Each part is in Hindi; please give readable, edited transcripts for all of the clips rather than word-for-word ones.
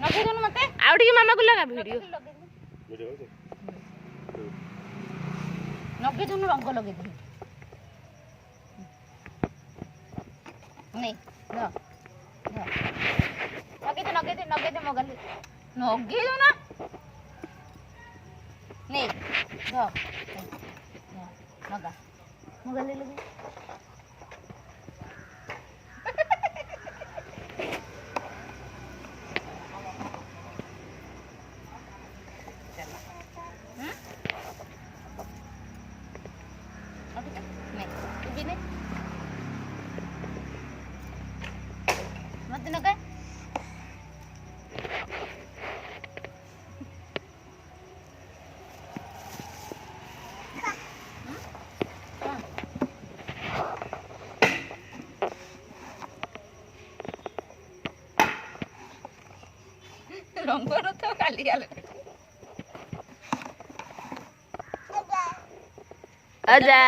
लगे दोन मते आउ टिके मामा को लगा वीडियो लगे दोन रंग लगे दे नहीं नगे दे मगल नगे दो ना नहीं नगा मगल लगे मत नगा रंगर तो खाली गल अजा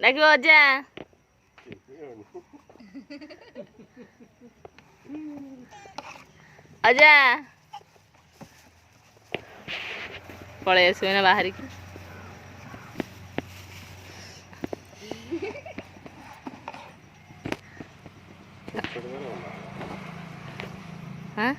देखो अजा अजा पड़े आसवे ना बाहर की हाँ